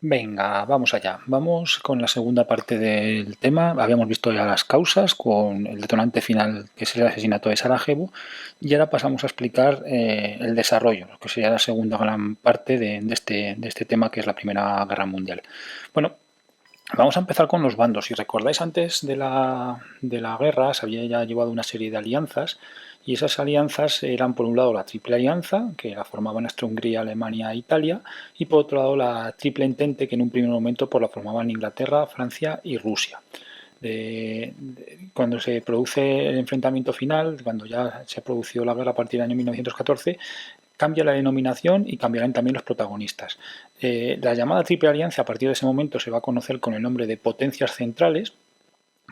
Venga, vamos allá. Vamos con la segunda parte del tema. Habíamos visto ya las causas con el detonante final, que es el asesinato de Sarajevo, y ahora pasamos a explicar el desarrollo, lo que sería la segunda gran parte de este tema, que es la Primera Guerra Mundial. Bueno, vamos a empezar con los bandos. Si recordáis, antes de la guerra se había ya llevado una serie de alianzas, y esas alianzas eran, por un lado, la Triple Alianza, que la formaban Austria-Hungría, Alemania e Italia, y por otro lado la Triple Entente, que en un primer momento pues, la formaban Inglaterra, Francia y Rusia. Cuando se produce el enfrentamiento final, cuando ya se ha producido la guerra a partir del año 1914, cambia la denominación y cambiarán también los protagonistas. La llamada Triple Alianza a partir de ese momento se va a conocer con el nombre de Potencias Centrales,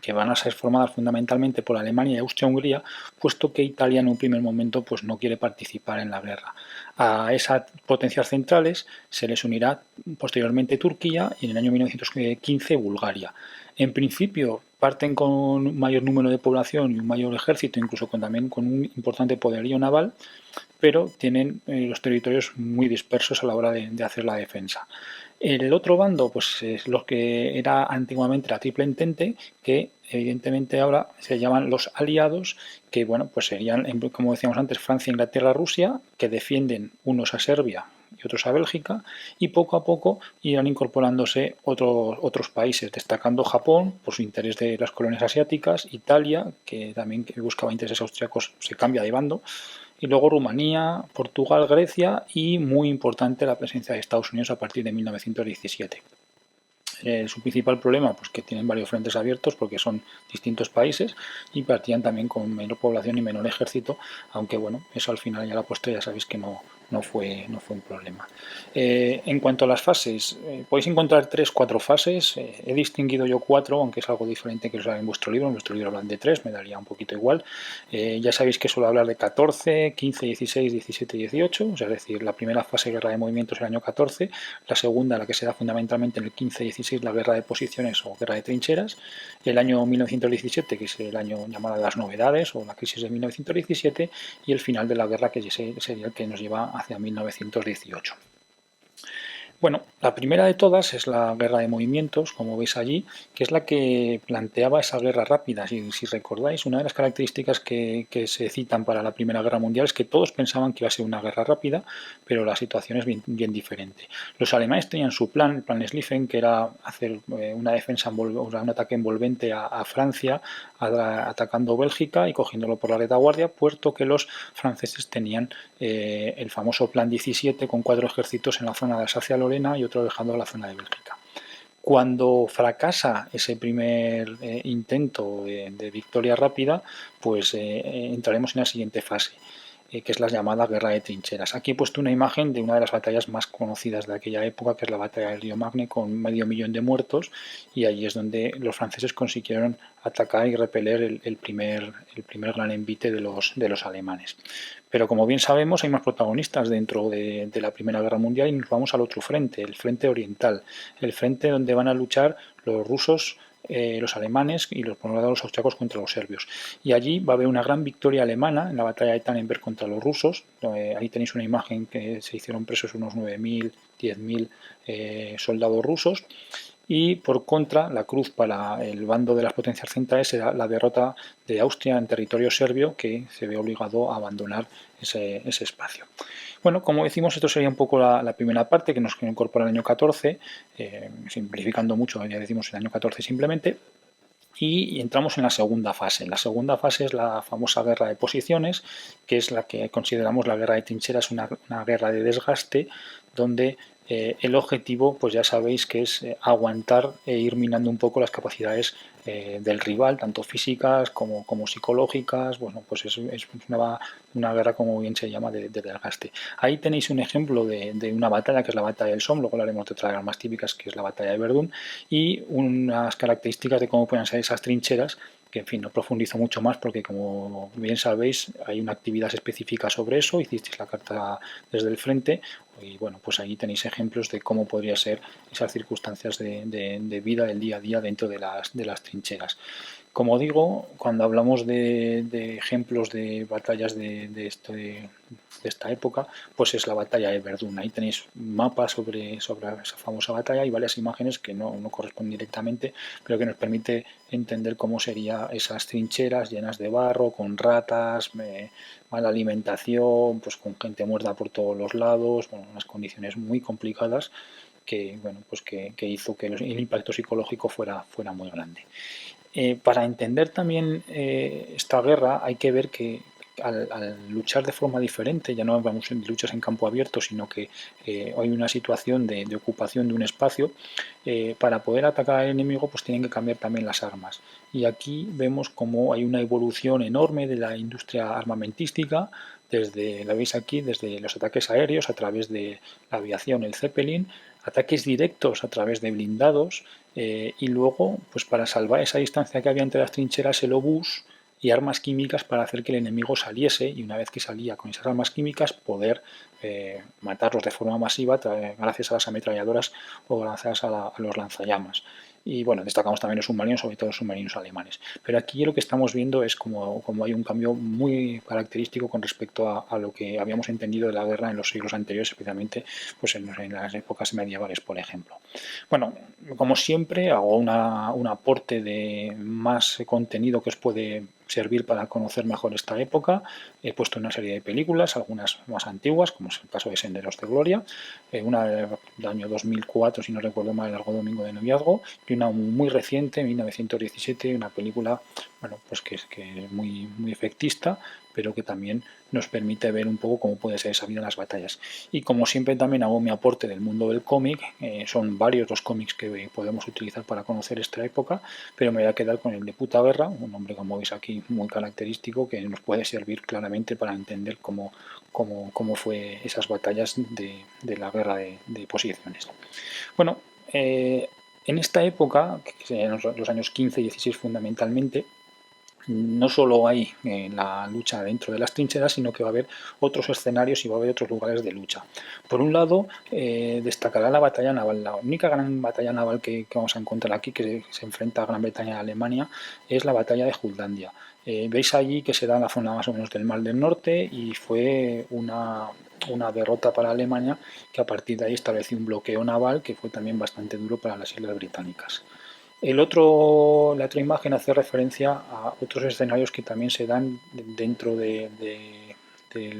que van a ser formadas fundamentalmente por Alemania y Austria-Hungría, puesto que Italia en un primer momento pues, no quiere participar en la guerra. A esas potencias centrales se les unirá posteriormente Turquía y en el año 1915 Bulgaria. En principio parten con un mayor número de población y un mayor ejército, incluso también con un importante poderío naval, pero tienen los territorios muy dispersos a la hora de hacer la defensa. El otro bando, pues es lo que era antiguamente la Triple Entente, que evidentemente ahora se llaman los aliados, que bueno, pues serían, como decíamos antes, Francia, Inglaterra, Rusia, que defienden unos a Serbia y otros a Bélgica, y poco a poco irán incorporándose otros países, destacando Japón por su interés de las colonias asiáticas, Italia, que también buscaba intereses austriacos, se cambia de bando, y luego Rumanía, Portugal, Grecia y, muy importante, la presencia de Estados Unidos a partir de 1917. Su principal problema, pues que tienen varios frentes abiertos porque son distintos países y partían también con menor población y menor ejército, aunque bueno, eso al final y a la postre ya sabéis que no fue un problema. En cuanto a las fases, podéis encontrar 3, 4 fases. He distinguido yo 4, aunque es algo diferente que os en vuestro libro. En vuestro libro hablan de 3, me daría un poquito igual. Ya sabéis que suelo hablar de 14, 15, 16, 17 y 18, es decir, la primera fase de guerra de movimientos el año 14, la segunda, la que se da fundamentalmente en el 15-16, la guerra de posiciones o guerra de trincheras, el año 1917, que es el año llamado de las novedades o la crisis de 1917, y el final de la guerra, que sería el que nos lleva hacia 1918. Bueno, la primera de todas es la guerra de movimientos, como veis allí, que es la que planteaba esa guerra rápida. Si recordáis, una de las características que se citan para la Primera Guerra Mundial es que todos pensaban que iba a ser una guerra rápida, pero la situación es bien diferente. Los alemanes tenían su plan, el plan Schlieffen, que era hacer una defensa, o sea, un ataque envolvente a Francia, atacando Bélgica y cogiéndolo por la retaguardia, puesto que los franceses tenían el famoso plan 17 con 4 ejércitos en la zona de Alsacia-Lorena y otro dejando la zona de Bélgica. Cuando fracasa ese primer intento de victoria rápida, pues entraremos en la siguiente fase, que es la llamada guerra de trincheras. Aquí he puesto una imagen de una de las batallas más conocidas de aquella época, que es la batalla del río Magne, con 500.000 de muertos, y allí es donde los franceses consiguieron atacar y repeler el primer gran envite de los alemanes. Pero como bien sabemos, hay más protagonistas dentro de la Primera Guerra Mundial y nos vamos al otro frente, el frente oriental, el frente donde van a luchar los rusos, los alemanes y por un lado los austriacos contra los serbios. Y allí va a haber una gran victoria alemana en la batalla de Tannenberg contra los rusos. Ahí tenéis una imagen que se hicieron presos unos 9.000, 10.000 soldados rusos. Y por contra, la cruz para el bando de las potencias centrales será la derrota de Austria en territorio serbio, que se ve obligado a abandonar ese espacio. Bueno, como decimos, esto sería un poco la primera parte, que nos incorpora el año 14, simplificando mucho, ya decimos el año 14 simplemente. Y entramos en la segunda fase. La segunda fase es la famosa guerra de posiciones, que es la que consideramos la guerra de trincheras, una guerra de desgaste, donde el objetivo, pues ya sabéis que es aguantar e ir minando un poco las capacidades del rival, tanto físicas como psicológicas. Bueno, pues es una guerra, como bien se llama, de desgaste. Ahí tenéis un ejemplo de una batalla, que es la batalla del Somme. Luego hablaremos de otra de las más típicas, que es la batalla de Verdún, y unas características de cómo pueden ser esas trincheras, que en fin, no profundizo mucho más porque, como bien sabéis, hay una actividad específica sobre eso, hicisteis la carta desde el frente, y bueno, pues ahí tenéis ejemplos de cómo podría ser esas circunstancias de vida del día a día dentro de las trincheras. Como digo, cuando hablamos de ejemplos de batallas de esta época, pues es la batalla de Verdún. Ahí tenéis un mapa sobre esa famosa batalla y varias imágenes que no corresponden directamente, pero que nos permite entender cómo serían esas trincheras llenas de barro, con ratas, mala alimentación, pues con gente muerta por todos los lados, bueno, unas condiciones muy complicadas que, bueno, pues que hizo que el impacto psicológico fuera muy grande. Para entender también esta guerra hay que ver que al luchar de forma diferente, ya no vamos en luchas en campo abierto, sino que hay una situación de ocupación de un espacio, para poder atacar al enemigo pues tienen que cambiar también las armas. Y aquí vemos como hay una evolución enorme de la industria armamentística, la veis aquí, desde los ataques aéreos a través de la aviación, el Zeppelin, ataques directos a través de blindados, y luego, pues para salvar esa distancia que había entre las trincheras, el obús y armas químicas para hacer que el enemigo saliese y una vez que salía con esas armas químicas poder matarlos de forma masiva gracias a las ametralladoras o gracias a los lanzallamas. Y bueno, destacamos también los submarinos, sobre todo los submarinos alemanes. Pero aquí lo que estamos viendo es como hay un cambio muy característico con respecto a lo que habíamos entendido de la guerra en los siglos anteriores, especialmente pues en las épocas medievales, por ejemplo. Bueno, como siempre, hago un aporte de más contenido que os puede servir para conocer mejor esta época. He puesto una serie de películas, algunas más antiguas, como es el caso de Senderos de Gloria, una del año 2004, si no recuerdo mal, El Largo Domingo de Noviazgo, y una muy reciente, 1917, una película bueno, pues que es muy efectista, pero que también nos permite ver un poco cómo puede ser esa vida en las batallas. Y como siempre también hago mi aporte del mundo del cómic, son varios los cómics que podemos utilizar para conocer esta época, pero me voy a quedar con el de Puta Guerra, un nombre como veis aquí muy característico que nos puede servir claramente para entender cómo fue esas batallas de la guerra de posiciones. Bueno, en esta época, que serían los años 15 y 16 fundamentalmente, no solo hay la lucha dentro de las trincheras, sino que va a haber otros escenarios y va a haber otros lugares de lucha. Por un lado, destacará la batalla naval. La única gran batalla naval que vamos a encontrar aquí, que se enfrenta a Gran Bretaña y Alemania, es la batalla de Jutlandia. Veis allí que se da en la zona más o menos del Mar del Norte y fue una derrota para Alemania, que a partir de ahí estableció un bloqueo naval que fue también bastante duro para las Islas Británicas. La otra imagen hace referencia a otros escenarios que también se dan dentro del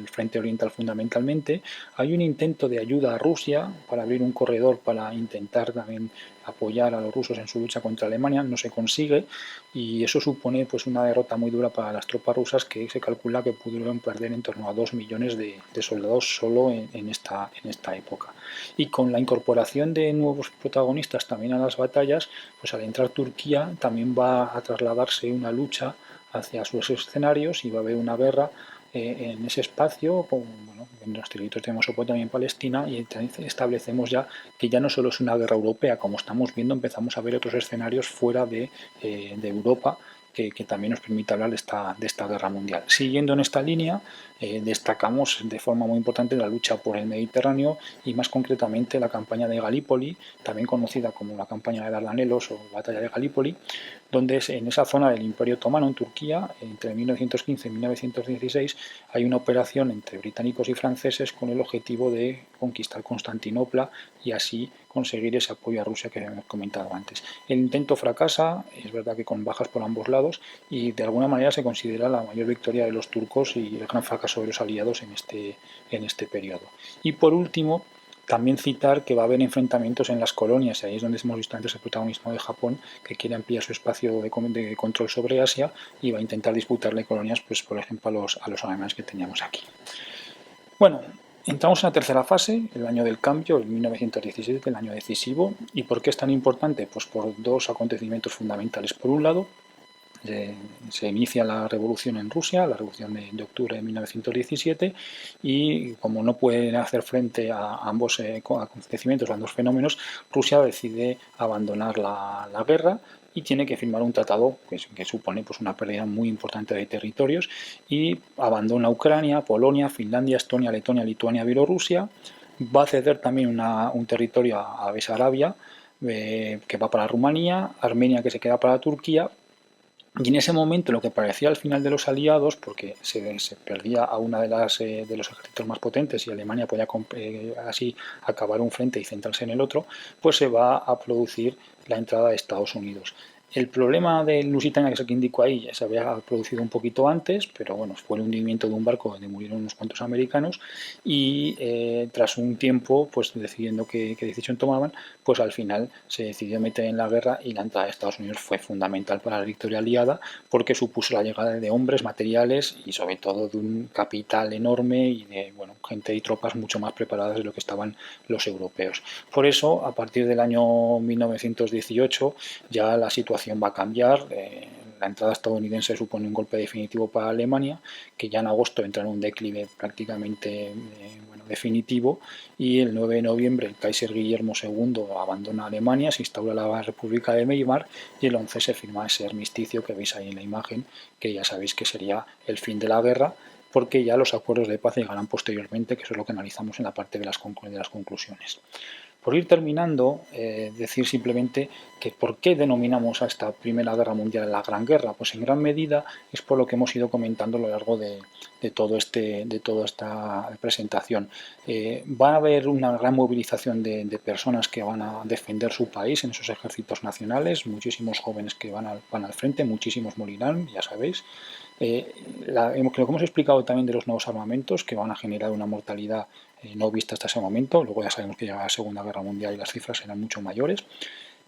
Frente Oriental fundamentalmente. Hay un intento de ayuda a Rusia para abrir un corredor para intentar también apoyar a los rusos en su lucha contra Alemania, no se consigue y eso supone pues una derrota muy dura para las tropas rusas que se calcula que pudieron perder en torno a 2 millones de soldados solo en esta época. Y con la incorporación de nuevos protagonistas también a las batallas, pues al entrar Turquía también va a trasladarse una lucha hacia sus escenarios y va a haber una guerra en ese espacio, bueno, en los territorios de Mesopotamia y en Palestina, y establecemos ya que ya no solo es una guerra europea, como estamos viendo, empezamos a ver otros escenarios fuera de Europa que también nos permite hablar de esta guerra mundial. Siguiendo en esta línea, destacamos de forma muy importante la lucha por el Mediterráneo y más concretamente la campaña de Galípoli, también conocida como la campaña de Dardanelos o batalla de Galípoli, donde en esa zona del Imperio Otomano, en Turquía, entre 1915 y 1916, hay una operación entre británicos y franceses con el objetivo de conquistar Constantinopla y así conseguir ese apoyo a Rusia que hemos comentado antes. El intento fracasa, es verdad que con bajas por ambos lados, y de alguna manera se considera la mayor victoria de los turcos y el gran fracaso de los aliados en este periodo. Y por último, también citar que va a haber enfrentamientos en las colonias, y ahí es donde hemos visto antes el protagonismo de Japón, que quiere ampliar su espacio de control sobre Asia y va a intentar disputarle colonias, pues por ejemplo, a los alemanes que teníamos aquí. Bueno, entramos en la tercera fase, el año del cambio, el 1917, el año decisivo. ¿Y por qué es tan importante? Pues por dos acontecimientos fundamentales. Por un lado, se inicia la revolución en Rusia, la revolución de octubre de 1917, y como no pueden hacer frente a ambos acontecimientos, a ambos fenómenos, Rusia decide abandonar la guerra y tiene que firmar un tratado que supone pues, una pérdida muy importante de territorios y abandona Ucrania, Polonia, Finlandia, Estonia, Letonia, Lituania, Bielorrusia. Va a ceder también un territorio a Besarabia, que va para Rumanía, Armenia que se queda para Turquía, Y en ese momento lo que parecía el final de los aliados, porque se perdía a una de los ejércitos más potentes y Alemania podía así acabar un frente y centrarse en el otro, pues se va a producir la entrada de Estados Unidos. El problema de Lusitania, que es el que indico ahí, ya se había producido un poquito antes, pero bueno, fue el hundimiento de un barco donde murieron unos cuantos americanos y tras un tiempo, pues decidiendo qué decisión tomaban, pues al final se decidió meter en la guerra y la entrada de Estados Unidos fue fundamental para la victoria aliada porque supuso la llegada de hombres, materiales y sobre todo de un capital enorme y de bueno, gente y tropas mucho más preparadas de lo que estaban los europeos. Por eso, a partir del año 1918 ya la situación va a cambiar. La entrada estadounidense supone un golpe definitivo para Alemania, que ya en agosto entra en un declive prácticamente bueno, definitivo, y el 9 de noviembre el Kaiser Guillermo II abandona Alemania, se instaura la República de Weimar y el 11 se firma ese armisticio que veis ahí en la imagen, que ya sabéis que sería el fin de la guerra, porque ya los acuerdos de paz llegarán posteriormente, que eso es lo que analizamos en la parte de las conclusiones. Por ir terminando, decir simplemente que por qué denominamos a esta Primera Guerra Mundial la Gran Guerra. Pues en gran medida es por lo que hemos ido comentando a lo largo de toda esta presentación. Va a haber una gran movilización de personas que van a defender su país en esos ejércitos nacionales, muchísimos jóvenes que van al frente, muchísimos morirán, ya sabéis. Lo que hemos explicado también de los nuevos armamentos que van a generar una mortalidad no vista hasta ese momento, luego ya sabemos que llega la Segunda Guerra Mundial y las cifras serán mucho mayores.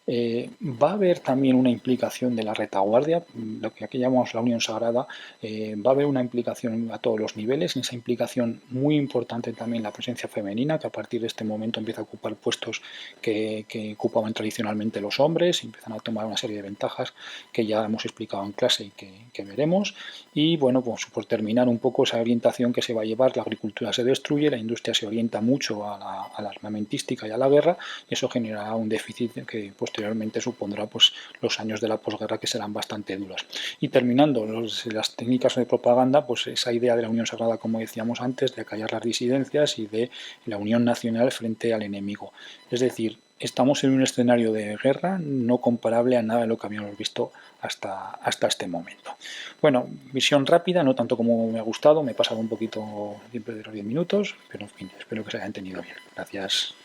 Va a haber también una implicación de la retaguardia, lo que aquí llamamos la Unión Sagrada, va a haber una implicación a todos los niveles, en esa implicación muy importante también la presencia femenina, que a partir de este momento empieza a ocupar puestos que ocupaban tradicionalmente los hombres, y empiezan a tomar una serie de ventajas que ya hemos explicado en clase y que veremos. Y bueno, pues por terminar un poco esa orientación que se va a llevar, la agricultura se destruye, la industria se orienta mucho a la armamentística y a la guerra, y eso generará un déficit que posteriormente supondrá pues, los años de la posguerra que serán bastante duros. Y terminando, las técnicas de propaganda, pues esa idea de la Unión Sagrada, como decíamos antes, de acallar las disidencias y de la unión nacional frente al enemigo. Es decir, estamos en un escenario de guerra no comparable a nada de lo que habíamos visto hasta este momento. Bueno, visión rápida, no tanto como me ha gustado, me he pasado un poquito siempre de los 10 minutos, pero en fin, espero que se haya entendido bien. Gracias.